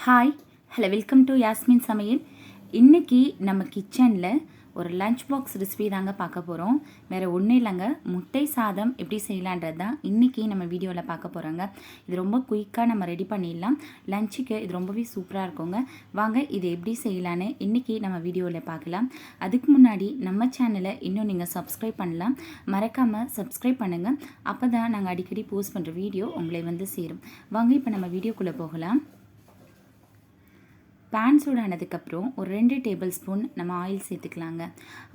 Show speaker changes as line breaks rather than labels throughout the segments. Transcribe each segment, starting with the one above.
Hi hello welcome to Yasmin சமையல். இன்றைக்கி நம்ம கிச்சனில் ஒரு லஞ்ச் பாக்ஸ் ரெசிபி தாங்க பார்க்க போகிறோம். வேறு ஒன்றும் இல்லைங்க, முட்டை சாதம் எப்படி செய்யலான்றது தான் இன்றைக்கி நம்ம வீடியோவில் பார்க்க போகிறோங்க. இது ரொம்ப குயிக்காக நம்ம ரெடி பண்ணிடலாம். லஞ்சுக்கு இது ரொம்பவே சூப்பராக இருக்குங்க. வாங்க இது எப்படி செய்யலான்னு இன்றைக்கி நம்ம வீடியோவில் பார்க்கலாம். அதுக்கு முன்னாடி நம்ம சேனலை இன்னும் நீங்கள் சப்ஸ்கிரைப் பண்ணலாம். மறக்காமல் சப்ஸ்கிரைப் பண்ணுங்கள். அப்போ தான் நாங்கள் அடிக்கடி போஸ்ட் பண்ணுற வீடியோ உங்களை வந்து சேரும். வாங்க இப்போ நம்ம வீடியோக்குள்ளே போகலாம். பேன் சூடானதுக்கப்புறம் ஒரு 2 டேபிள் ஸ்பூன் நம்ம ஆயில் சேர்த்துக்கலாங்க.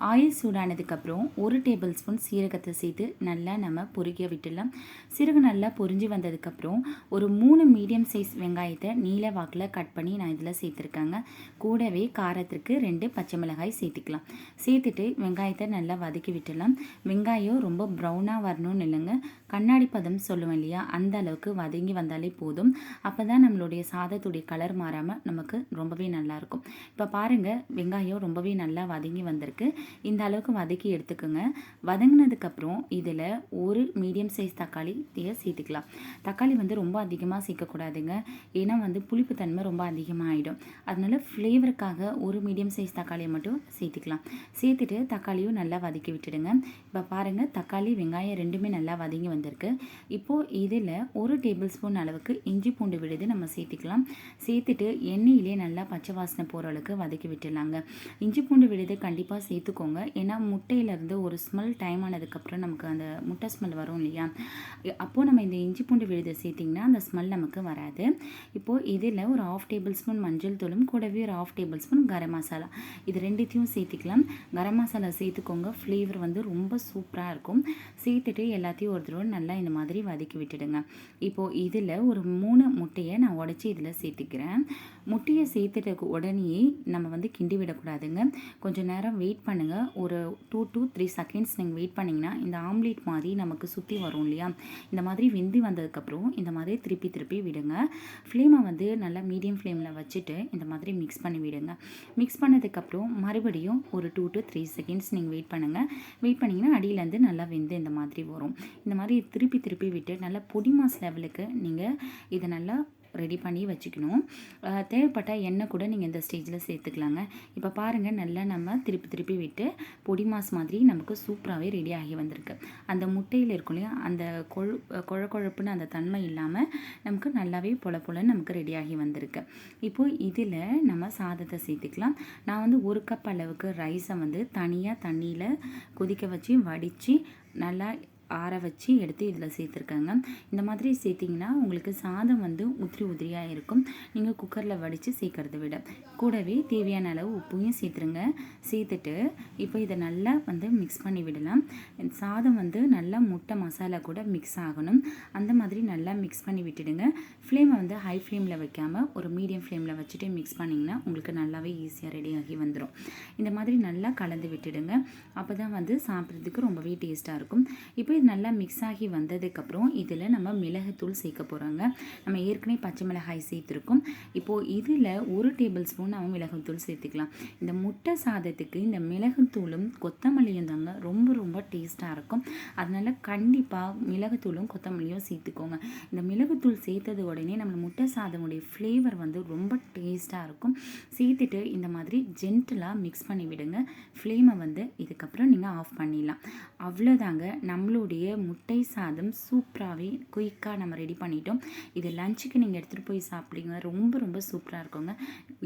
ஆயில் சூடானதுக்கப்புறம் 1 டேபிள் ஸ்பூன் சீரகத்தை சேர்த்து நல்லா நம்ம பொரிக்க விட்டுடலாம். சீரகம் நல்லா பொரிஞ்சு வந்ததுக்கப்புறம் ஒரு 3 மீடியம் சைஸ் வெங்காயத்தை நீல வாக்கில் கட் பண்ணி நான் இதில் சேர்த்துருக்கேங்க. கூடவே காரத்திற்கு 2 பச்சை மிளகாய் சேர்த்துக்கலாம். சேர்த்துட்டு வெங்காயத்தை நல்லா வதக்கி விட்டுடலாம். வெங்காயம் ரொம்ப ப்ரௌனாக வரணும்னு இல்லைங்க, கண்ணாடி பதம் சொல்லுவேன் இல்லையா, அந்த அளவுக்கு வதங்கி வந்தாலே போதும். அப்போ தான் நம்மளுடைய சாதத்துடைய கலர் மாறாமல் நமக்கு ரொம்பவே நல்லாயிருக்கும். இப்போ பாருங்கள், வெங்காயம் ரொம்பவே நல்லா வதங்கி வந்திருக்கு. இந்த அளவுக்கு வதக்கி எடுத்துக்கோங்க. வதங்கினதுக்கப்புறம் இதில் ஒரு மீடியம் சைஸ் தக்காளி சேர்த்துக்கலாம். தக்காளி வந்து ரொம்ப அதிகமாக சேர்க்கக்கூடாதுங்க, ஏன்னா வந்து புளிப்புத்தன்மை ரொம்ப அதிகமாக ஆகிடும். அதனால ஃப்ளேவருக்காக ஒரு மீடியம் சைஸ் தக்காளியை மட்டும் சேர்த்துக்கலாம். சேர்த்துட்டு தக்காளியும் நல்லா வதக்கி விட்டுடுங்க. இப்போ பாருங்கள், தக்காளி வெங்காயம் ரெண்டுமே நல்லா வதங்கி வந்திருக்கு. இப்போது இதில் 1 டேபிள் ஸ்பூன் அளவுக்கு இஞ்சி பூண்டு விழுது நம்ம சேர்த்துக்கலாம். சேர்த்துட்டு எண்ணெயிலே நல்லா பச்சை வாசனை போகிற அளவுக்கு வதக்கி விட்டுடலாங்க. இஞ்சி பூண்டு விழுது கண்டிப்பாக சேர்த்துக்கோங்க, ஏன்னா முட்டையிலேருந்து ஒரு ஸ்மெல் டைம் ஆனதுக்கப்புறம் நமக்கு அந்த முட்டை ஸ்மெல் வரும் இல்லையா, அப்போது நம்ம இந்த இஞ்சி பூண்டு விழுதை சேர்த்திங்கன்னா அந்த ஸ்மெல் நமக்கு வராது. இப்போது இதில் ஒரு 1/2 டேபிள் ஸ்பூன் மஞ்சள் தூளும் கூடவே ஒரு 1/2 டேபிள் ஸ்பூன் கரம் மசாலா, இது ரெண்டுத்தையும் சேர்த்துக்கலாம். கரம் மசாலா சேர்த்துக்கோங்க, ஃப்ளேவர் வந்து ரொம்ப சூப்பராக இருக்கும். சேர்த்துட்டு எல்லாத்தையும் ஒரு தடவை நல்லா இந்த மாதிரி வதக்கி விட்டுடுங்க. இப்போது இதில் ஒரு 3 முட்டையை நான் உடச்சி இதில் சேர்த்துக்கிறேன். முட்டையை சேர்த்துட்டு உடனே நம்ம வந்து கிண்டி விடக்கூடாதுங்க. கொஞ்சம் நேரம் வெயிட் பண்ணுங்கள். ஒரு 2 to 3 செகண்ட்ஸ் நீங்கள் வெயிட் பண்ணிங்கன்னா இந்த ஆம்லேட் மாதிரி நமக்கு சுற்றி வரும் இல்லையா, இந்த மாதிரி வெந்து வந்ததுக்கப்புறம் இந்த மாதிரி திருப்பி விடுங்க. ஃப்ளேமை வந்து நல்லா மீடியம் ஃப்ளேமில் வச்சுட்டு இந்த மாதிரி மிக்ஸ் பண்ணி விடுங்க. மிக்ஸ் பண்ணதுக்கப்புறம் மறுபடியும் ஒரு 2 to 3 செகண்ட்ஸ் நீங்கள் வெயிட் பண்ணுங்கள். வெயிட் பண்ணிங்கன்னா அடியிலேருந்து நல்லா வெந்து இந்த மாதிரி வரும். இந்த மாதிரி திருப்பி விட்டு நல்லா பொடி மாஸ் லெவலுக்கு நீங்கள் இதை நல்லா ரெடி பண்ணி வச்சுக்கணும். தேவைப்பட்ட எண்ணெய் கூட நீங்கள் இந்த ஸ்டேஜில் சேர்த்துக்கலாங்க. இப்போ பாருங்கள், நல்லா நம்ம திருப்பி விட்டு பொடி மாஸ் மாதிரி நமக்கு சூப்பராகவே ரெடி ஆகி வந்திருக்கு. அந்த முட்டையில் இருக்கும் இல்லையா, அந்த குழப்புன்னு அந்த தன்மை இல்லாமல் நமக்கு நல்லாவே பொலன்னு நமக்கு ரெடி ஆகி வந்திருக்கு. இப்போது இதில் நம்ம சாதத்தை சேர்த்துக்கலாம். நான் வந்து 1 கப் அளவுக்கு ரைஸை வந்து தனியாக தண்ணியில் கொதிக்க வச்சு வடித்து நல்லா ஆற வச்சு எடுத்து இதில் சேர்த்துருக்காங்க. இந்த மாதிரி சேர்த்திங்கன்னா உங்களுக்கு சாதம் வந்து உதிரியாக இருக்கும். நீங்கள் குக்கரில் வடித்து சேர்க்கறத விட கூடவே தேவையான அளவு உப்பையும் சேர்த்துருங்க. சேர்த்துட்டு இப்போ இதை நல்லா வந்து மிக்ஸ் பண்ணி விடலாம். சாதம் வந்து நல்லா முட்டை மசாலா கூட மிக்ஸ் ஆகணும். அந்த மாதிரி நல்லா மிக்ஸ் பண்ணி விட்டுடுங்க. ஃப்ளேமை வந்து ஹை ஃப்ளேமில் வைக்காமல் ஒரு மீடியம் ஃப்ளேமில் வச்சுட்டு மிக்ஸ் பண்ணிங்கன்னா உங்களுக்கு நல்லாவே ஈஸியாக ரெடி ஆகி வந்துடும். இந்த மாதிரி நல்லா கலந்து விட்டுடுங்க. அப்போ தான் வந்து சாப்பிட்றதுக்கு ரொம்பவே டேஸ்ட்டாக இருக்கும். இப்போ இது நல்லா மிக்ஸ் ஆகி வந்ததுக்கப்புறம் இதில் நம்ம மிளகுத்தூள் சேர்க்க போகிறோங்க. நம்ம ஏற்கனவே பச்சை மிளகாய் சேர்த்துருக்கோம். இப்போது இதில் 1 டேபிள் ஸ்பூன் நம்ம மிளகுத்தூள் சேர்த்துக்கலாம். இந்த முட்டை சாதத்துக்கு இந்த மிளகுத்தூளும் கொத்தமல்லியும் தாங்க ரொம்ப டேஸ்ட்டாக இருக்கும். அதனால் கண்டிப்பாக மிளகுத்தூளும் கொத்தமல்லியும் சேர்த்துக்கோங்க. இந்த மிளகுத்தூள் சேர்த்தது உடனே நம்ம முட்டை சாதமுடைய ஃப்ளேவர் வந்து ரொம்ப டேஸ்ட்டாக இருக்கும். சேர்த்துட்டு இந்த மாதிரி ஜென்டிலாக மிக்ஸ் பண்ணி விடுங்க. ஃப்ளேமை வந்து இதுக்கப்புறம் நீங்கள் ஆஃப் பண்ணிடலாம். அவ்வளோதாங்க, நம்மளுடைய முட்டை சாதம் சூப்பராகவே குயிக்காக நம்ம ரெடி பண்ணிட்டோம். இது லஞ்சுக்கு நீங்கள் எடுத்துகிட்டு போய் சாப்பிடுங்க, ரொம்ப சூப்பராக இருக்குங்க.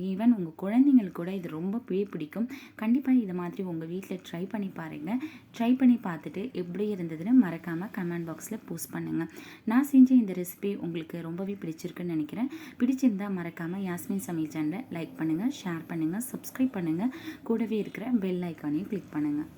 ஈவன் உங்கள் குழந்தைங்களுக்கு கூட இது ரொம்பவே பிடிக்கும். கண்டிப்பாக இது மாதிரி உங்கள் வீட்டில் ட்ரை பண்ணி பாருங்கள். ட்ரை பண்ணி பார்த்துட்டு எப்படி இருந்ததுன்னு மறக்காமல் கமெண்ட் பாக்ஸில் போஸ்ட் பண்ணுங்கள். நான் செஞ்ச இந்த ரெசிபி உங்களுக்கு ரொம்பவே பிடிச்சிருக்குன்னு நினைக்கிறேன். பிடிச்சிருந்தால் மறக்காமல் யாஸ்மின் சமையல் சேனலை லைக் பண்ணுங்கள், ஷேர் பண்ணுங்கள், சப்ஸ்கிரைப் பண்ணுங்கள். கூடவே இருக்கிற பெல் ஐக்கானையும் கிளிக் பண்ணுங்கள்.